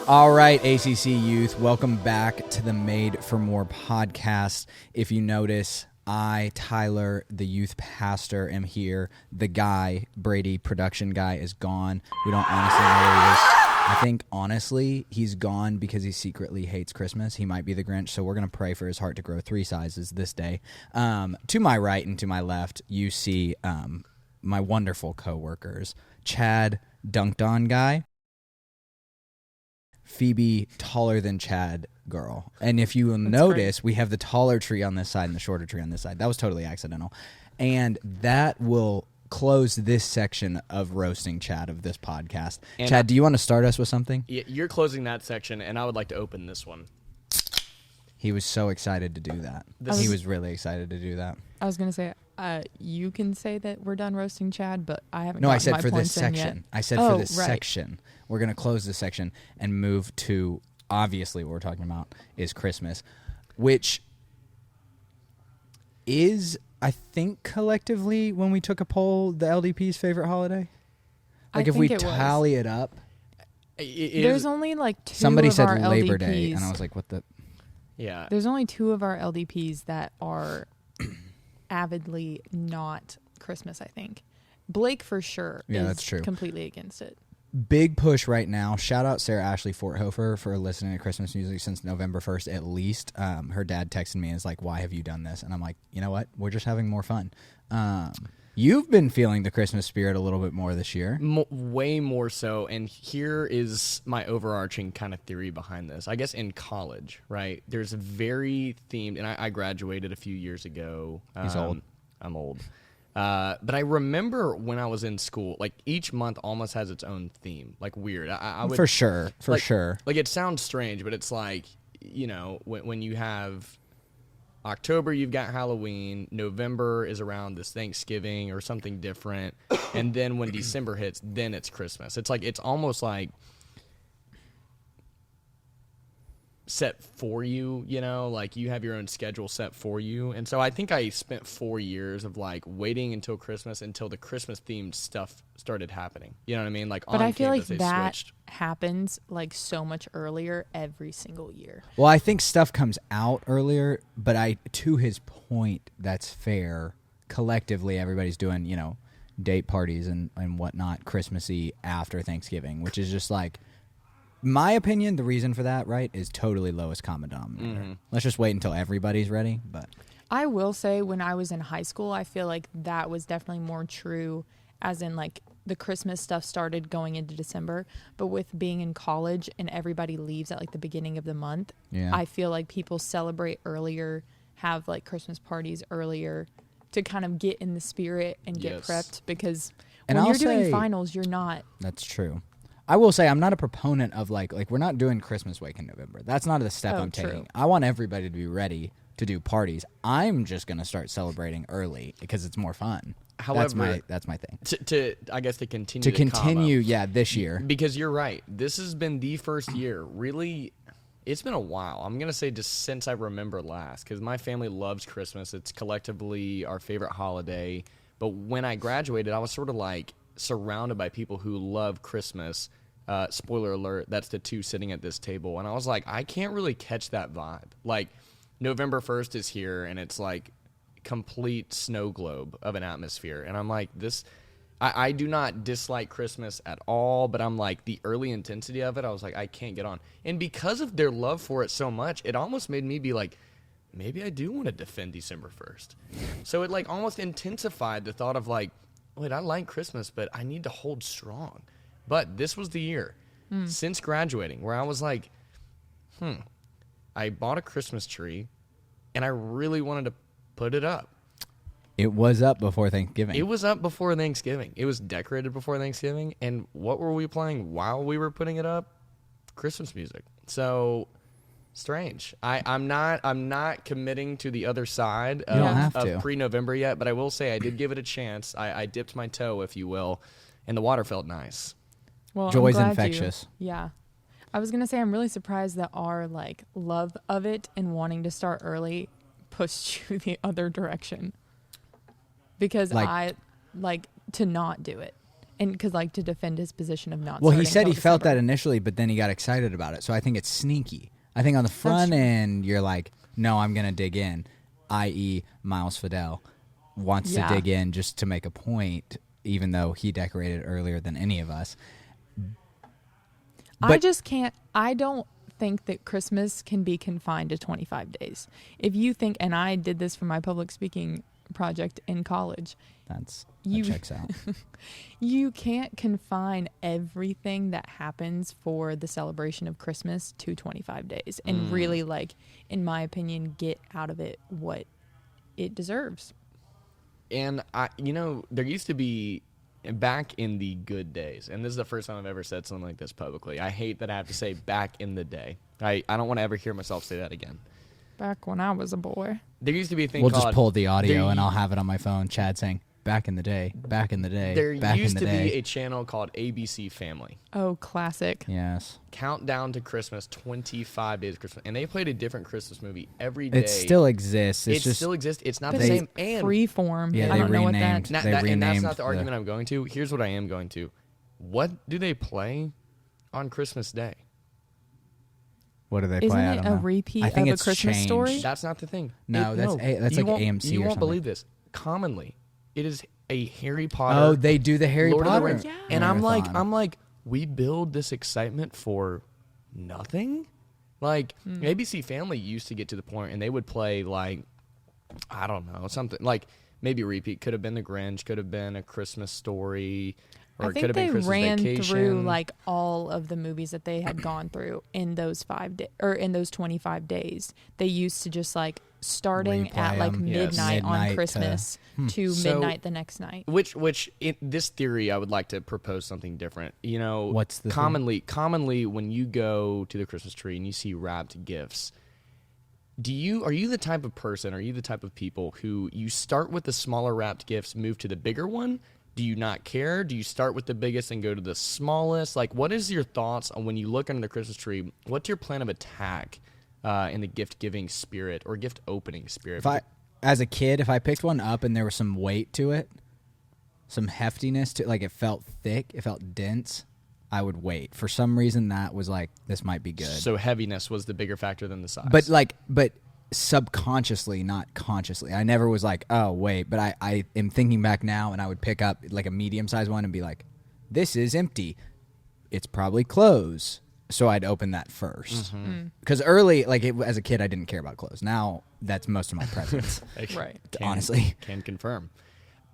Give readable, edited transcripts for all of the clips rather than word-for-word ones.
All right, ACC youth, welcome back to the Made for More podcast. If you notice, I, Tyler, the youth pastor, am here. The guy, Brady, production guy, is gone. We don't honestly know where he is. I think, honestly, he's gone because he secretly hates Christmas. He might be the Grinch, so we're going to pray for his heart to grow 3 sizes this day. To my right and to my left, you see my wonderful co-workers, Chad, dunked on guy, Phoebe, taller than Chad girl. And if you will notice, we have the taller tree on this side and the shorter tree on this side. That was totally accidental. And that will close this section of roasting Chad of this podcast. And Chad, do you want to start us with something? Yeah, you're closing that section, and I would like to open this one. He was so excited to do that. He was really excited to do that. I was going to say, you can say that we're done roasting Chad, but I haven't. No, I said my for this points in yet. section. I said for this section. We're going to close this section and move to, obviously, what we're talking about is Christmas, which is, I think, collectively, when we took a poll, the LDP's favorite holiday. Like, if we tally it up. There's only like 2 Somebody of our said Labor LDPs. Day, and I was like, what the? Yeah. There's only 2 of our LDPs that are avidly not Christmas, I think. Blake, for sure, yeah, is that's true. Completely against it. Big push right now. Shout out Sarah Ashley Forthofer for listening to Christmas music since November 1st at least. Her dad texted me and is like, why have you done this? And I'm like, you know what? We're just having more fun. You've been feeling the Christmas spirit a little bit more this year. Way more so. And here is my overarching kind of theory behind this. I guess in college, right, there's a very themed, and I graduated a few years ago. He's old. I'm old. But I remember when I was in school, like each month almost has its own theme. Like weird. I would, for sure. Like it sounds strange, but it's like, you know, when you have October, you've got Halloween. November is around this Thanksgiving or something different. And then when December hits, then it's Christmas. It's like, it's almost like set for you, you know, like you have your own schedule set for you. And so I think I spent 4 years of like waiting until Christmas until the Christmas themed stuff started happening. You know what I mean? Like, but on I feel campus, like they that switched. happens like so much earlier every single year. Well, I think stuff comes out earlier, but to his point, that's fair. Collectively, everybody's doing, you know, date parties and whatnot Christmassy after Thanksgiving, which is just like, my opinion, the reason for that, right, is totally lowest common denominator. Mm-hmm. Let's just wait until everybody's ready. But I will say when I was in high school, I feel like that was definitely more true, as in like the Christmas stuff started going into December. But with being in college and everybody leaves at like the beginning of the month, yeah. I feel like people celebrate earlier, have like Christmas parties earlier to kind of get in the spirit and get prepped. Because when you're doing finals, you're not. That's true. I will say I'm not a proponent of like we're not doing Christmas week in November. That's not the step I'm taking. I want everybody to be ready to do parties. I'm just going to start celebrating early because it's more fun. However, that's my thing. To continue this year. Because you're right. This has been the first year. Really, it's been a while. I'm going to say just since I remember last, because my family loves Christmas. It's collectively our favorite holiday. But when I graduated, I was sort of like surrounded by people who love Christmas. Spoiler alert, that's the 2 sitting at this table. And I was like, I can't really catch that vibe. Like, November 1st is here, and it's like complete snow globe of an atmosphere. And I'm like, I do not dislike Christmas at all, but I'm like, the early intensity of it, I was like, I can't get on. And because of their love for it so much, it almost made me be like, maybe I do want to defend December 1st. So it like almost intensified the thought of like, wait, I like Christmas, but I need to hold strong. But this was the year since graduating where I was like, I bought a Christmas tree and I really wanted to put it up. It was up before Thanksgiving. It was up before Thanksgiving. It was decorated before Thanksgiving. And what were we playing while we were putting it up? Christmas music. So strange. I'm not committing to the other side of pre-November yet, but I will say I did give it a chance. I dipped my toe, if you will, and the water felt nice. Well, joy's infectious. Yeah. I was going to say I'm really surprised that our like love of it and wanting to start early pushed you the other direction. Because I like to not do it. and because like to defend his position of not. Well, he starting said he till felt that December. initially, but then he got excited about it. So I think it's sneaky. I think on the front end, you're like, no, I'm going to dig in, i.e. Miles Fidel wants to dig in just to make a point, even though he decorated earlier than any of us. I just can't. I don't think that Christmas can be confined to 25 days. If you think, and I did this for my public speaking project in college. That You- checks out. You can't confine everything that happens for the celebration of Christmas to 25 days and really, like, in my opinion, get out of it what it deserves. And there used to be, back in the good days, and this is the first time I've ever said something like this publicly. I hate that I have to say back in the day. I don't want to ever hear myself say that again. Back when I was a boy. There used to be a thing We'll called... just pull the audio there and I'll have it on my phone. Chad saying, back in the day, back in the day, There back used in the to day. be a channel called ABC Family. Oh, classic. Yes. Countdown to Christmas, 25 days of Christmas. And they played a different Christmas movie every day. It still exists. It It's just still exists. It's not But the it's same. And freeform. Yeah, I they don't know what renamed- that. They and that's renamed not the the- argument I'm going to. Here's what I am going to. What do they play on Christmas Day? what do they Isn't play? I it don't a know. repeat I think of A it's Christmas changed. Story? That's not the thing. No, that's you like won't- AMC You or won't something. believe this. Commonly, it is a Harry Potter. Oh, they do the Harry Lord Potter. of the Rings. Yeah. And marathon. I'm like, we build this excitement for nothing? Like, ABC Family used to get to the point, and they would play, like, I don't know, something, like, maybe a repeat. Could have been The Grinch, could have been A Christmas Story, or I it could think have they been Christmas ran Vacation. through like all of the movies that they had gone through in those in those 25 days. They used to just like starting Replay at like 'em. Yes. midnight Midnight on to- Christmas to So- midnight the next night. Which in this theory, I would like to propose something different. You know, What's the commonly when you go to the Christmas tree and you see wrapped gifts, are you the type of person, are you the type of people who you start with the smaller wrapped gifts, move to the bigger one? Do you not care? Do you start with the biggest and go to the smallest? Like, what is your thoughts on when you look under the Christmas tree? What's your plan of attack in the gift giving spirit or gift opening spirit? As a kid, if I picked one up and there was some weight to it, some heftiness to it, like it felt thick, it felt dense, I would wait. For some reason, that was like, this might be good. So heaviness was the bigger factor than the size. But subconsciously, not consciously. I never was like, oh, wait. But I am thinking back now, and I would pick up like a medium-sized one and be like, this is empty. It's probably clothes. So I'd open that first. Because early, as a kid, I didn't care about clothes. Now, that's most of my presents. Right. Honestly. Can confirm.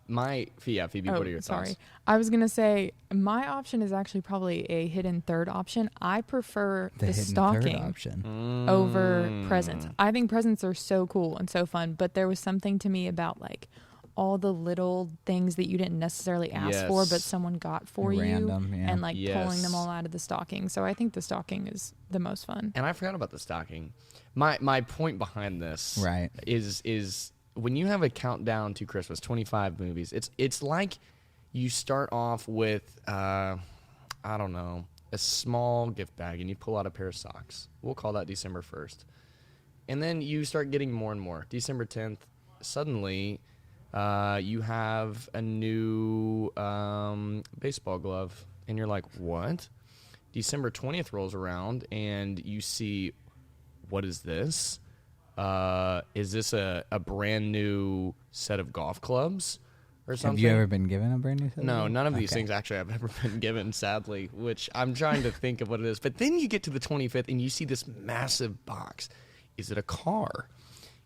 Phoebe, what are your sorry. thoughts? I was gonna say my option is actually probably a hidden third option. I prefer The the hidden stocking third option. over presents. I think presents are so cool and so fun, but there was something to me about like all the little things that you didn't necessarily ask for, but Yes. someone got for Random, you, yeah. and like pulling them Yes. all out of the stocking. So I think the stocking is the most fun. And I forgot about the stocking. My point behind this Right. is when you have a countdown to Christmas, 25 movies, it's like you start off with I don't know, a small gift bag, and you pull out a pair of socks. We'll call that December 1st. And then you start getting more and more. December 10th, suddenly you have a new baseball glove, and you're like, what? December 20th rolls around, and you see, what is this? Is this a brand new set of golf clubs or something? Have you ever been given a brand new set? No, none of these Okay. things actually I've ever been given, sadly, which I'm trying to think of what it is. But then you get to the 25th and you see this massive box. Is it a car?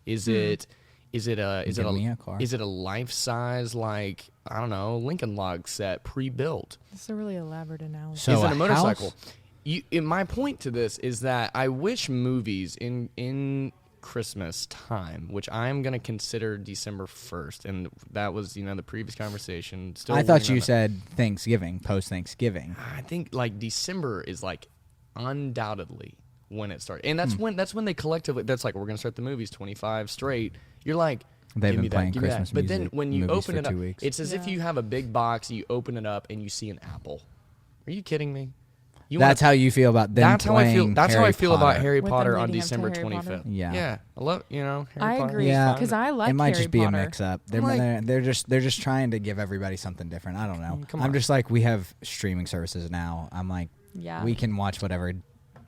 Is it Give me a car. is it a life-size, like, I don't know, Lincoln Log set pre-built? It's a really elaborate analogy. So Is it a a motorcycle? house? My point to this is that I wish movies in Christmas time, which I'm going to consider December 1st, and that was, the previous conversation. Still I thought waiting on you that. said Thanksgiving, post-Thanksgiving. I think like December is like undoubtedly when it started, and that's when they collectively. That's like, we're going to start the movies 25 straight. You're like, They've give been me playing that, give me that. Christmas But then music when you movies open for it up, 2 weeks. it's as if Yeah. you have a big box, you open it up, and you see an apple. Are you kidding me? That's how you feel about them. That's how I feel. That's how I feel about Potter. Harry With Potter them on leading up to December Harry 25th. Potter? Yeah. I love Harry I Potter. agree Yeah. because I like It might Harry just be Potter. a mix-up. Like- They're just trying to give everybody something different. I don't know. Come I'm on. just like, we have streaming services now. I'm like, Yeah. we can watch whatever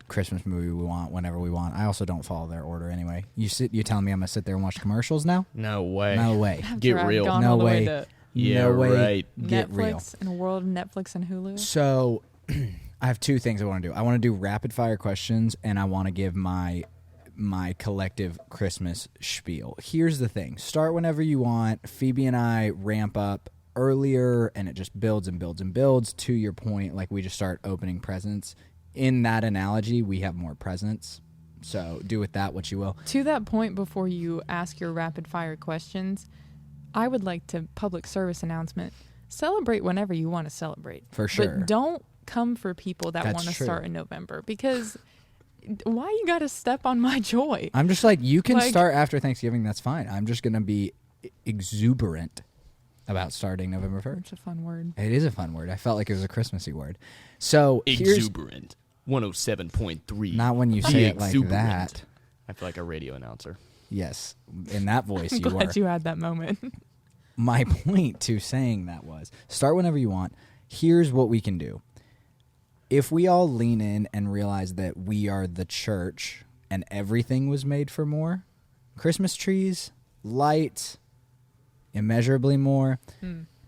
Christmas movie we want whenever we want. I also don't follow their order anyway. You telling me I'm gonna sit there and watch commercials now? No way. No way. After Get I've real. gone No all the way. to Yeah, no way. right. Get real. Netflix in a world of Netflix and Hulu. So, I have two things I want to do. I want to do rapid fire questions, and I want to give my collective Christmas spiel. Here's the thing: start whenever you want. Phoebe and I ramp up earlier, and it just builds and builds and builds. To your point, like we just start opening presents. In that analogy, we have more presents. So do with that what you will. To that point, before you ask your rapid fire questions, I would like to public service announcement. Celebrate whenever you want to celebrate. For sure. But don't come for people that That's want to true. start in November, because why you got to step on my joy? I'm just like, you can Like- start after Thanksgiving. That's fine. I'm just going to be exuberant about starting November 1st. Such a fun word. It is a fun word. I felt like it was a Christmassy word. So here's Exuberant. 107.3. not when you say it like Exuberant. that. I feel like a radio announcer. Yes, in that voice I'm you were. glad you had that moment. My point to saying that was start whenever you want. Here's what we can do. If we all lean in and realize that we are the church and everything was made for more, Christmas trees, lights, immeasurably more,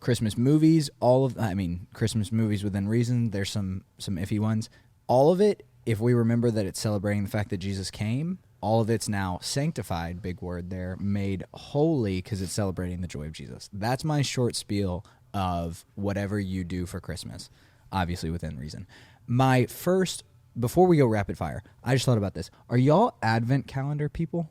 Christmas movies, Christmas movies within reason, there's some iffy ones. All of it, if we remember that it's celebrating the fact that Jesus came, all of it's now sanctified, big word there, made holy because it's celebrating the joy of Jesus. That's my short spiel of whatever you do for Christmas, obviously within reason. My first, before we go rapid fire, I just thought about this. Are y'all Advent calendar people?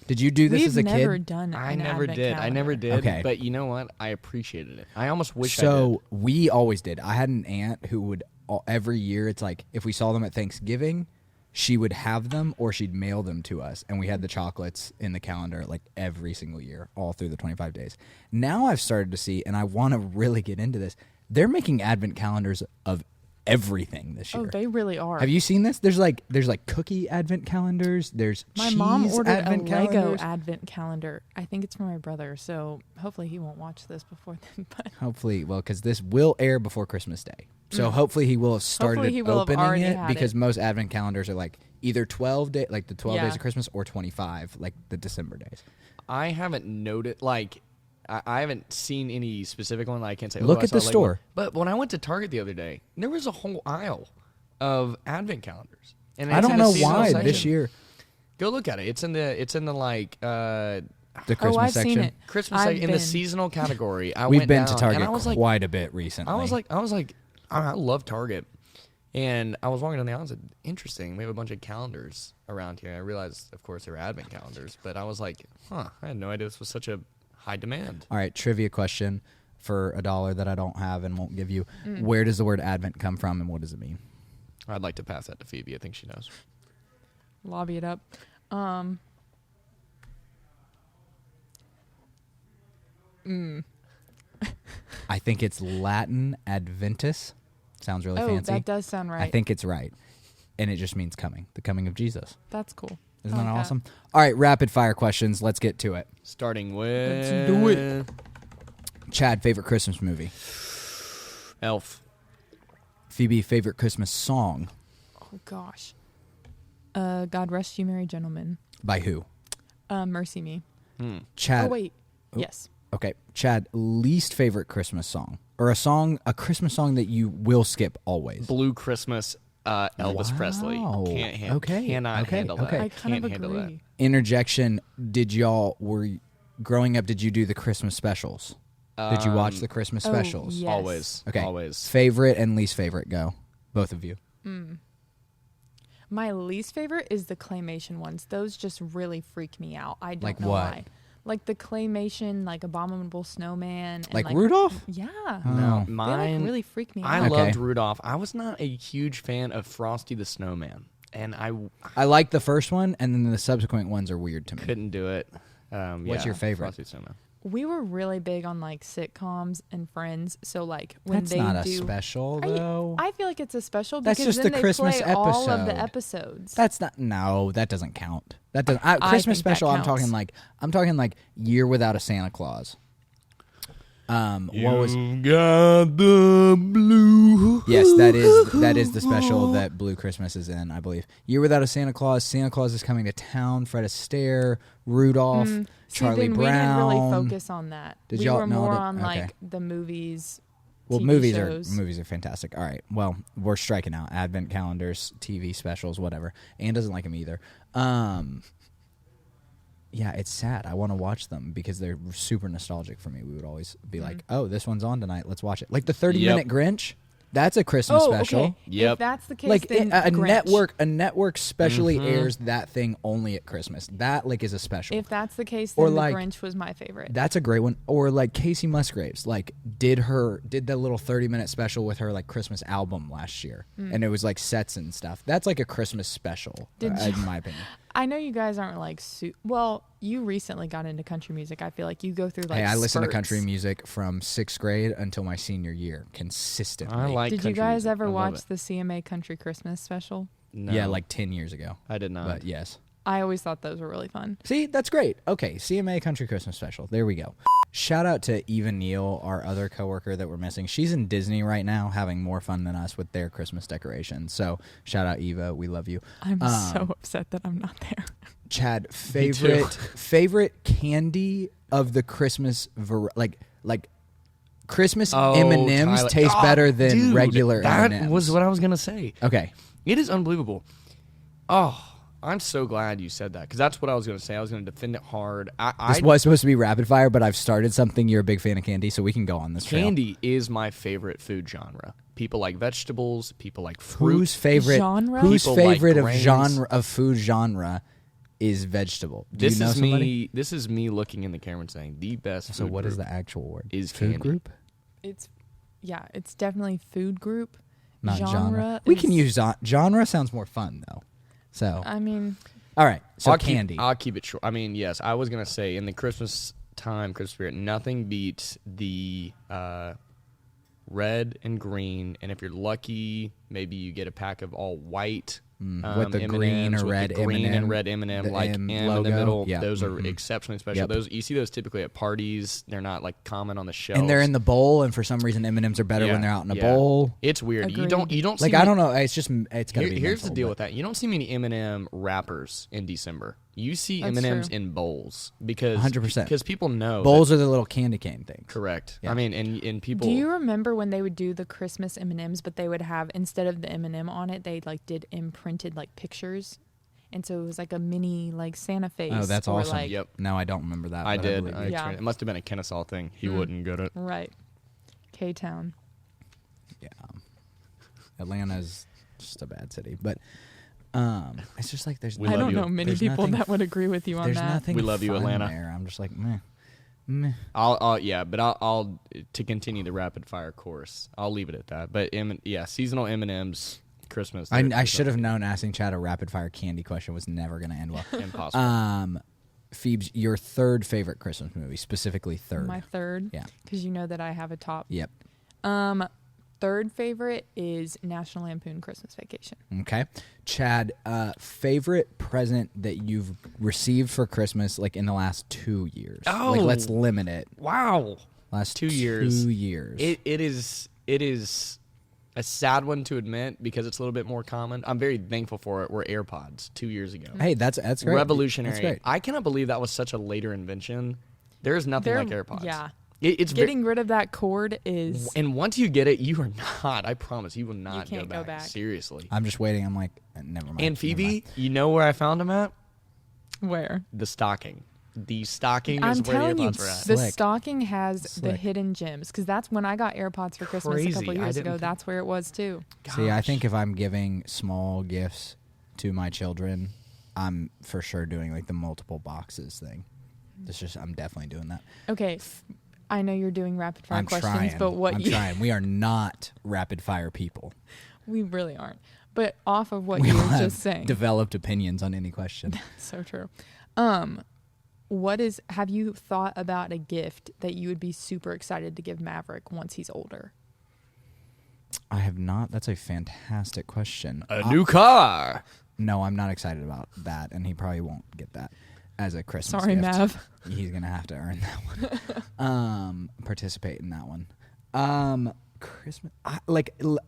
Did you do this We've as a never kid? done I an never Advent did. I never calendar. did. Okay. But you know what? I appreciated it. I almost wish I So we always did. I had an aunt who would every year. It's like if we saw them at Thanksgiving, she would have them or she'd mail them to us, and we had the chocolates in the calendar like every single year, all through the 25 days. Now I've started to see, and I want to really get into this. They're making advent calendars of everything this year. Oh, they really are. Have you seen this? There's like cookie advent calendars. There's My cheese mom ordered advent a Lego calendars. advent calendar. I think it's for my brother, so hopefully he won't watch this before then. But Hopefully, well, because this will air before Christmas Day. So hopefully he will have started Hopefully he will have opening already it, had because it. most advent calendars are like either 12 day, like the 12 Yeah. days of Christmas, or 25, like the December days. I haven't noted, like, I haven't seen any specific one that I can't say. Look I at saw the a Lego store. one. But when I went to Target the other day, there was a whole aisle of advent calendars. And I it's don't in a know seasonal why section. this year Go look at it. It's in the like the Christmas I've section. seen it. Christmas I've in the been. seasonal category. We've went been down, to Target and I was like, quite a bit recently. I love Target. And I was walking down the aisle and said, interesting, we have a bunch of calendars around here. I realized, of course, they were advent calendars, but I was like, I had no idea this was such a high demand. All right, trivia question for $1 that I don't have and won't give you. Where does the word advent come from, and what does it mean? I'd like to pass that to Phoebe. I think she knows. lobby it up. I think it's Latin adventus. Sounds really Oh, fancy. that does sound right. I think it's right. And it just means coming, the coming of Jesus. That's cool. Isn't I that like awesome? All right, rapid fire questions. Let's get to it. Starting with... Let's do it. Chad, favorite Christmas movie? Elf. Phoebe, favorite Christmas song? Oh gosh. God rest you, merry gentlemen. By who? Mercy me. Chad. Oh wait. Yes. Okay. Chad, least favorite Christmas song? Or a Christmas song that you will skip always? Blue Christmas, Elvis Presley. Wow. Cannot handle that. Okay. I kind Can't of handle that. agree. Interjection, growing up, did you do the Christmas specials? Did you watch the Christmas Oh, specials? yes. Always. Okay. Always. Favorite and least favorite, go. Both of you. My least favorite is the claymation ones. Those just really freak me out. I don't Like know what? why. Like the claymation, like Abominable Snowman. And Like Rudolph? Yeah. No. They Mine... really freak me I out. Okay. loved Rudolph. I was not a huge fan of Frosty the Snowman. And I like the first one, and then the subsequent ones are weird to me. couldn't do it. What's your favorite? Frosty the Snowman. we were really big on like sitcoms and Friends. So like when That's they not do a special though. I feel like it's a special That's because just then the they Christmas play all of the episode. episodes. That's not. No, that doesn't count. That doesn't. I Christmas think that special. I'm counts. talking like Year Without a Santa Claus. What was? Got the blue. Yes, that is the special that Blue Christmas is in, I believe. Year Without a Santa Claus. Santa Claus is Coming to Town. Fred Astaire, Rudolph, Charlie then Brown. we didn't really focus on that. Did we y'all- were no, more did- on okay. like the movies. Well, TV movies shows. are fantastic. All right. Well, we're striking out advent calendars, TV specials, whatever. Anne doesn't like them either. Yeah, it's sad. I want to watch them because they're super nostalgic for me. We would always be like, "Oh, this one's on tonight. Let's watch it." Like the 30-minute Grinch. That's a Christmas special. Okay. Yep. If that's the case, Like then a Grinch. network specially airs that thing only at Christmas. That like is a special. If that's the case, Or then the like- Grinch was my favorite. That's a great one. Or like Casey Musgraves, like did the little 30-minute special with her like Christmas album last year, and it was like sets and stuff. That's like a Christmas special, Did in my opinion. I know you guys aren't like well, you recently got into country music. I feel like you go through like Hey, I listened to spurts. country music from 6th grade until my senior year consistently. I like. Did you country guys music. ever I love watch it. the CMA Country Christmas special? No. Yeah, like 10 years ago. I did not. But yes. I always thought those were really fun. See, that's great. Okay, CMA Country Christmas Special. There we go. Shout out to Eva Neal, our other coworker that we're missing. She's in Disney right now having more fun than us with their Christmas decorations. So shout out, Eva. We love you. I'm so upset that I'm not there. Chad, favorite candy of the Christmas like Christmas M&Ms Tyler. taste better than Dude, regular That M&Ms. was what I was gonna say. Okay. It is unbelievable. Oh, I'm so glad you said that because that's what I was gonna say. I was gonna defend it hard. This was supposed to be rapid fire, but I've started something. You're a big fan of candy, so we can go on this trail. Candy is my favorite food genre. People like vegetables. People like fruit. Whose favorite Genre? Whose People like favorite grains. of food genre is vegetable? Do This you know is somebody? me. This is me looking in the camera and saying the best. So food what is group the actual word? is food candy. group, It's definitely food group. not genre. We can use genre. Sounds more fun though. So I mean, all right. So I'll candy. I'll keep it short. I mean, yes, I was gonna say in the Christmas time, Christmas spirit, nothing beats the red and green. And if you're lucky, maybe you get a pack of all white. With the M&Ms, green or with red the green M&M, and red M&M, the like M M in logo. the middle. Yeah. Those are exceptionally special. Yep. Those you see those typically at parties. They're not like common on the shelves. and they're in the bowl, and for some reason M&Ms are better when they're out in a yeah. bowl. It's weird. You Agreed. don't Like see I many- don't know. It's gotta be. Here's the mental, deal but- with that. You don't see many M&M wrappers in December. You see That's M&Ms true. in bowls because 100%. because people know Bowls are the little candy cane things. correct. Yeah. I mean, and people. do you remember when they would do the Christmas M&Ms, but they would have instead of the M&M on it, they like did imprinted like pictures, and so it was like a mini like Santa face. Oh, that's or, awesome. Like, Yep. No, I don't remember that. I but did. believe you. I Yeah. experienced- It must have been a Kennesaw thing. He wouldn't get it. Right. K-Town. Yeah. Atlanta's just a bad city, but it's just like there's. We I love don't you. know many There's people nothing that would agree with you on There's that. nothing. We love you, fun Atlanta. There. I'm just like meh. I'll to continue the rapid fire course. I'll leave it at that. But seasonal M&Ms, Christmas. I should have known asking Chad a rapid fire candy question was never going to end well. Impossible. Phoebes, your third favorite Christmas movie, specifically third. My third. Yeah. Because you know that I have a top. Yep. Third favorite is National Lampoon Christmas Vacation. Okay. Chad, favorite present that you've received for Christmas, like in the last 2 years? Oh. Like, let's limit it. Wow. Last 2 years. 2 years. It is a sad one to admit because it's a little bit more common. I'm very thankful for it. Were AirPods 2 years ago. Hey, that's great. Revolutionary. That's great. I cannot believe that was such a later invention. There is nothing like AirPods. Yeah. It's Getting rid of that cord is. and once you get it, you are not. I promise, you will not can't go back. Seriously. I'm just waiting. I'm like, never mind. And never Phoebe, mind. you know where I found them at? Where? The stocking. The stocking I'm is where the telling you, AirPods were at. the Slick. stocking has the Slick. hidden gems because that's when I got AirPods for Christmas a couple Crazy. I years didn't ago. think- That's where it was too. See, I think if I'm giving small gifts to my children, I'm for sure doing like the multiple boxes thing. I'm definitely doing that. Okay, I know you're doing rapid fire I'm questions, trying. but what I'm you trying. We are not rapid fire people. we really aren't. But off of what We you all were have just saying, developed opinions on any question. so true. have you thought about a gift that you would be super excited to give Maverick once he's older? I have not. That's a fantastic question. A new car. No, I'm not excited about that, and he probably won't get that as a Christmas Sorry, gift. Mav. He's going to have to earn that one. Participate in that one. Christmas.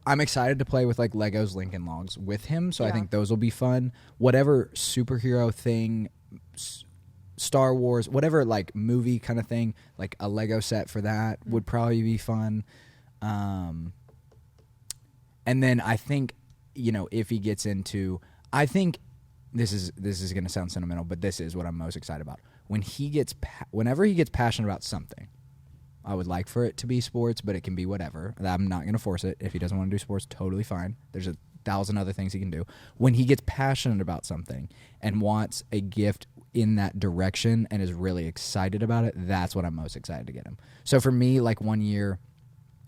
I'm excited to play with like Legos Lincoln Logs with him, so I think those will be fun. Whatever superhero thing, Star Wars, whatever like movie kind of thing, like a Lego set for that would probably be fun. And then I think, if he gets into, I think this is going to sound sentimental, but this is what I'm most excited about. Whenever he gets passionate about something, I would like for it to be sports, but it can be whatever. I'm not going to force it. If he doesn't want to do sports, totally fine. There's 1,000 other things he can do. When he gets passionate about something and wants a gift in that direction and is really excited about it, that's what I'm most excited to get him. So for me, like one year,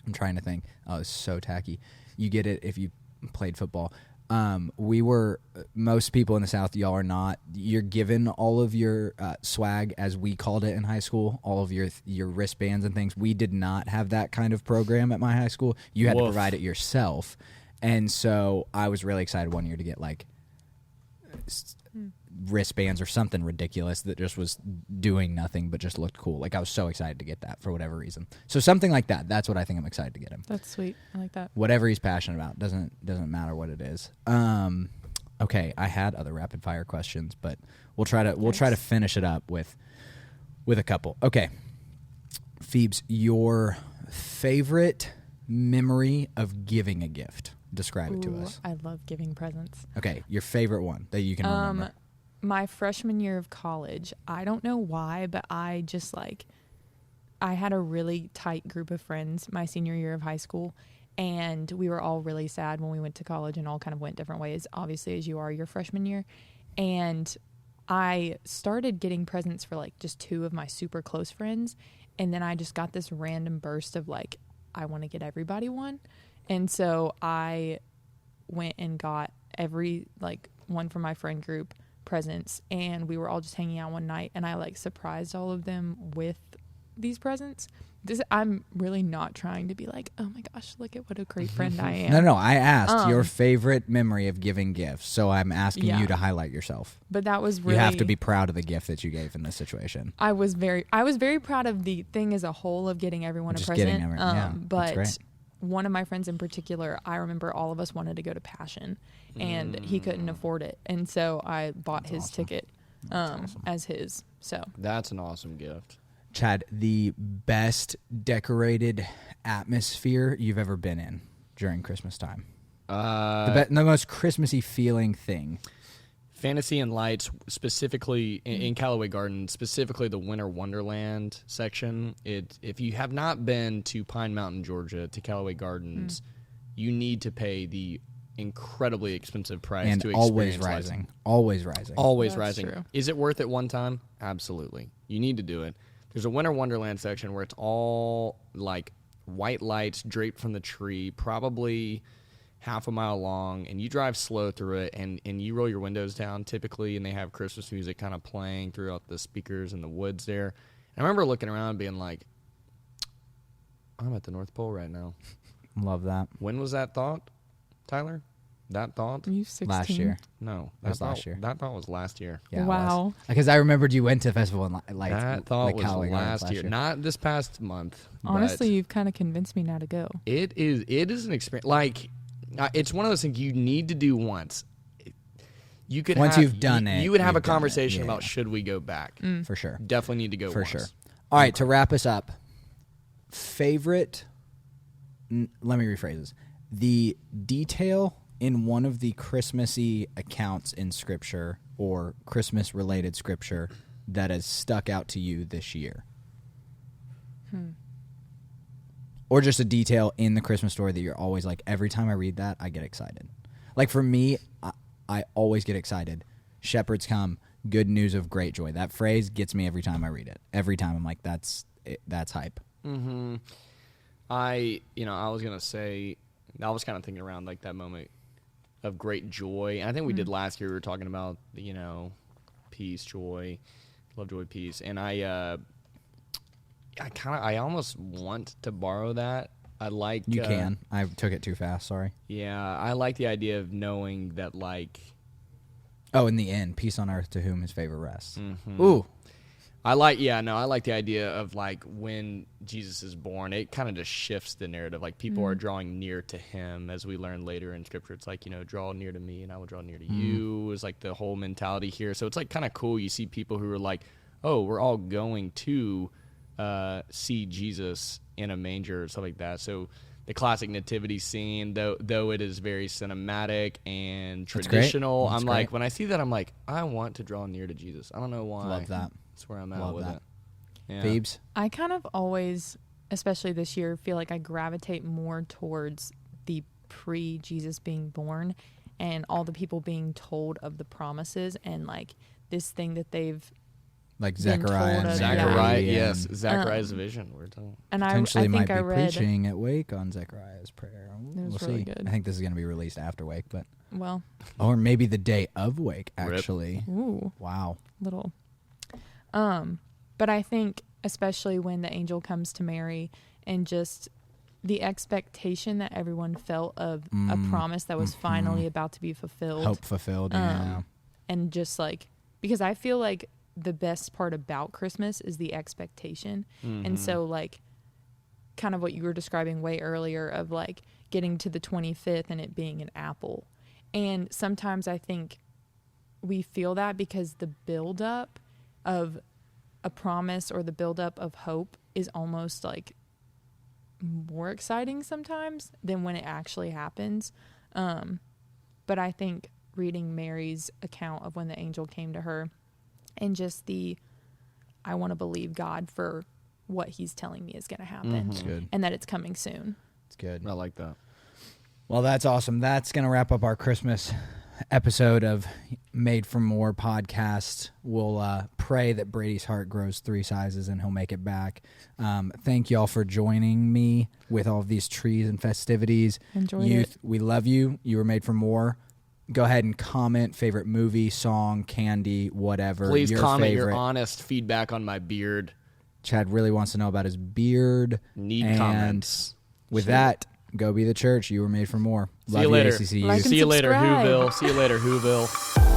I'm trying to think. Oh, it's so tacky. You get it if you played football. Most people in the South, y'all are not. You're given all of your swag, as we called it in high school, all of your wristbands and things. We did not have that kind of program at my high school. You had to provide it yourself. And so I was really excited one year to get like wristbands or something ridiculous that just was doing nothing but just looked cool. Like I was so excited to get that for whatever reason. So something like that. That's what I think I'm excited to get him. That's sweet. I like that. Whatever he's passionate about doesn't matter what it is. Okay, I had other rapid fire questions, but we'll try to finish it up with a couple. Okay, Phoebes, your favorite memory of giving a gift. Describe it to us. I love giving presents. Okay, your favorite one that you can remember. My freshman year of college, I don't know why, but I had a really tight group of friends my senior year of high school, and we were all really sad when we went to college and all kind of went different ways, obviously, as you are your freshman year. And I started getting presents for like just 2 of my super close friends, and then I just got this random burst of like, I want to get everybody one. And so I went and got every like one from my friend group presents, and we were all just hanging out one night, and I like surprised all of them with these presents. I'm really not trying to be like, oh my gosh, look at what a great friend I am. No, I asked your favorite memory of giving gifts, so I'm asking you to highlight yourself. But that was really, you have to be proud of the gift that you gave in this situation. I was very proud of the thing as a whole of getting everyone just a present. But that's great. One of my friends in particular, I remember all of us wanted to go to Passion, and he couldn't afford it, and so I bought his ticket as his. So that's an awesome gift. Chad, the best decorated atmosphere you've ever been in during Christmas time? The most Christmassy feeling thing. Fantasy and Lights, specifically in Callaway Gardens, specifically the Winter Wonderland section. If you have not been to Pine Mountain, Georgia, to Callaway Gardens, you need to pay the incredibly expensive price and to experience always rising. Always rising. Always That's rising. True. Is it worth it one time? Absolutely. You need to do it. There's a Winter Wonderland section where it's all like white lights draped from the tree, probably half a mile long, and you drive slow through it, and you roll your windows down typically, and they have Christmas music kind of playing throughout the speakers in the woods there. And I remember looking around and being like, I'm at the North Pole right now. Love that. When was that thought, Tyler? That thought? Are you 16? Last year. No. That was last year. That thought was last year. Yeah, wow. Because I remembered you went to festival and that thought was last year. Not this past month. Honestly, you've kind of convinced me now to go. It is an experience. Like, it's one of those things you need to do once. You could once you've done it, you would have a conversation about should we go back. For sure. Definitely need to go for once. sure. All right, to wrap us up, favorite. Let me rephrase this. The detail in one of the Christmassy accounts in Scripture or Christmas-related Scripture that has stuck out to you this year? Or just a detail in the Christmas story that you're always like, every time I read that, I get excited. Like for me, I always get excited. Shepherds come, good news of great joy. That phrase gets me every time I read it. Every time I'm like, that's hype. Mm-hmm. I was going to say, I was kind of thinking around like that moment of great joy. And I think we did last year. We were talking about, peace, joy. Love, joy, peace. And I almost want to borrow that. I like... You can. I took it too fast, sorry. Yeah, I like the idea of knowing that, like... Oh, in the end, peace on earth to whom his favor rests. Mm-hmm. Ooh. I like the idea of, like, when Jesus is born, it kind of just shifts the narrative. Like, people are drawing near to him, as we learn later in Scripture. It's like, draw near to me, and I will draw near to you, is like the whole mentality here. So it's, like, kind of cool. You see people who are like, oh, we're all going to see Jesus in a manger or stuff like that. So the classic nativity scene, though it is very cinematic and traditional, That's I'm great. like, when I see that, I'm like, I want to draw near to Jesus. I don't know why. Love that. That's where I'm at Love with that. it. Yeah. Phoebes? I kind of always, especially this year, feel like I gravitate more towards the pre-Jesus being born and all the people being told of the promises and, like, this thing that they've Like been Zechariah. told and of, Zechariah, Mary yes. and Zechariah's vision. We're talking. and I potentially think might I be read preaching at Wake on Zechariah's prayer. It was We'll really see. good. I think this is going to be released after Wake, but well, or maybe the day of Wake, Rip. actually. ooh, Wow. little. But I think especially when the angel comes to Mary and just the expectation that everyone felt of a promise that was finally about to be fulfilled. Hope fulfilled, yeah. And just like, because I feel like the best part about Christmas is the expectation. And so, like, kind of what you were describing way earlier of, like, getting to the 25th and it being an apple. And sometimes I think we feel that because the buildup of a promise or the buildup of hope is almost, like, more exciting sometimes than when it actually happens. But I think reading Mary's account of when the angel came to her and just I want to believe God for what he's telling me is going to happen It's good. and that it's coming soon. It's good. I like that. Well, that's awesome. That's going to wrap up our Christmas episode of Made for More podcast. We'll pray that Brady's heart grows 3 sizes and he'll make it back. Thank y'all for joining me with all of these trees and festivities. Enjoyed Youth, it. we love you. You were made for more. Go ahead and comment favorite movie, song, candy, whatever. Please your comment favorite. your honest feedback on my beard. Chad really wants to know about his beard. Need And comments. With that, go be the church. You were made for more. See Love you later. ACCU. Like and See you later, subscribe. Whoville. See you later, Whoville.